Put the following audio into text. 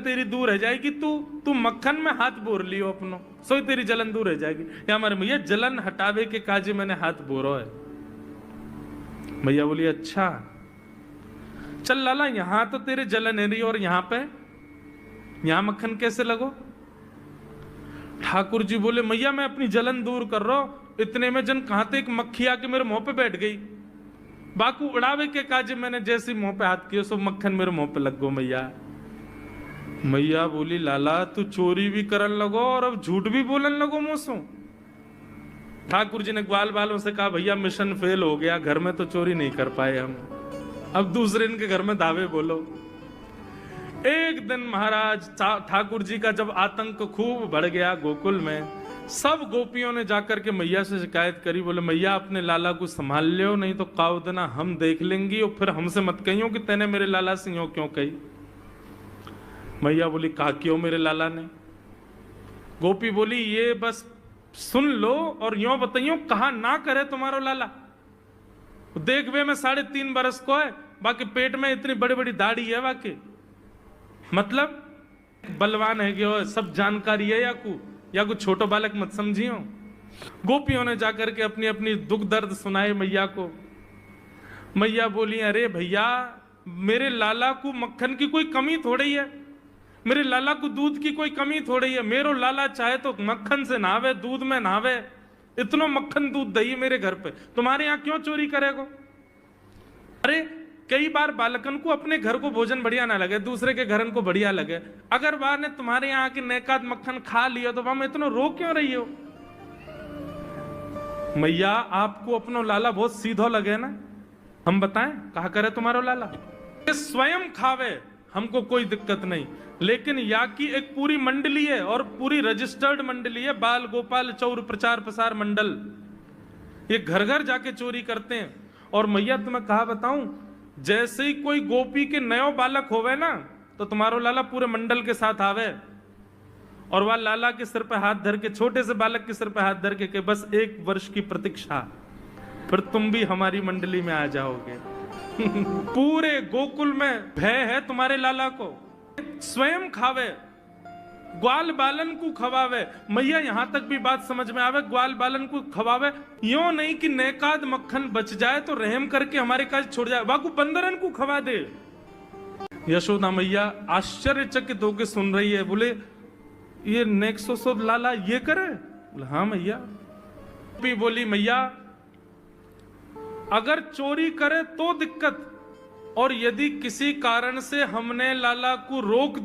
तेरी दूर रह जाएगी, तू मक्खन में हाथ बोर लियो अपनो, सोई तेरी जलन दूर रह जाएगी। या हमारे मैया जलन हटावे के काजे मैंने हाथ बोरो है। मैया बोली अच्छा चल लाला, यहां तो तेरे जलन है रही और यहां मक्खन कैसे लगो? ठाकुर जी बोले मैया मैं अपनी जलन दूर कर रहा हूं, इतने में जन कहां थे एक मक्खी आके मेरे मुंह पे बैठ गई। बाकू उड़ावे के काजे मैंने जैसे मुंह पे हाथ किया सो मक्खन मेरे मुंह पे लग गो। मैया बोली लाला तू चोरी भी करन लगो और अब झूठ भी बोलन लगो मुंह। ठाकुर जी ने ग्वाल बालों से कहा भैया मिशन फेल हो गया, घर में तो चोरी नहीं कर पाए हम, अब दूसरे इनके घर में दावे बोलो। एक दिन महाराज ठाकुर जी का जब आतंक खूब बढ़ गया गोकुल में, सब गोपियों ने जाकर के मैया से शिकायत करी, बोले मैया अपने लाला को संभाल लियो, नहीं तो काव देना हम देख लेंगी और फिर हमसे मत कहियो कि तेने मेरे लाला से यूं क्यों कही। मैया बोली कहा क्यों मेरे लाला ने? गोपी बोली ये बस सुन लो और यूं बताइयो कहा ना करे तुम्हारो लाला। देख वे मैं 3.5 बरस को है, बाकी पेट में इतनी बड़ी बड़ी दाढ़ी है, बाकी मतलब बलवान है कि सब जानकारी है या कुछ छोटो बालक मत समझियो। गोपियों ने जाकर के अपनी अपनी दुख दर्द सुनाए मैया को। मैया बोली अरे भैया मेरे लाला को मक्खन की कोई कमी थोड़ी है, मेरे लाला को दूध की कोई कमी थोड़ी है, मेरो लाला चाहे तो मक्खन से नहावे, दूध में नहावे, इतना मक्खन दूध दही मेरे घर पे, तुम्हारे यहाँ क्यों चोरी करेगो? अरे कई बार बालकन को अपने घर को भोजन बढ़िया ना लगे, दूसरे के घर को बढ़िया लगे, अगर बार ने तुम्हारे यहाँ के नेकाद मक्खन खा लिया तो वहां में इतना रो क्यों रही हो? मैया आपको अपनो लाला बहुत सीधो लगे ना, हम बताएं कहा करे तुम्हारो लाला? स्वयं खावे हमको कोई दिक्कत नहीं, लेकिन या की एक पूरी मंडली है और पूरी रजिस्टर्ड मंडली है, बाल गोपाल चौर प्रचार प्रसार मंडल, ये घर घर जाके चोरी करते हैं। और मैया तुम्हें कहा बताऊं, जैसे ही कोई गोपी के नयो बालक होवे ना तो तुम्हारो लाला पूरे मंडल के साथ आवे और वह लाला के सिर पे हाथ धर के, छोटे से बालक के सिर पे हाथ धर के बस 1 वर्ष की प्रतीक्षा, फिर तुम भी हमारी मंडली में आ जाओगे। पूरे गोकुल में भय है तुम्हारे लाला को, स्वयं खावे, ग्वाल बालन को खवावे। मैया यहां तक भी बात समझ में आवे, ग्वाल बालन को खवावे, यूं नहीं कि नेकाद मक्खन बच जाए तो रहम करके हमारे काज छोड़ जाए, वाकू बंदरन को खवा दे। यशोदा मैया आश्चर्यचकित होकर सुन रही है, बोले ये नेक्सो लाला ये करे? बोले हाँ मैया। बोली मैया अगर चोरी करे तो दिक्कत, और यदि किसी कारण से हमने लाला को रोक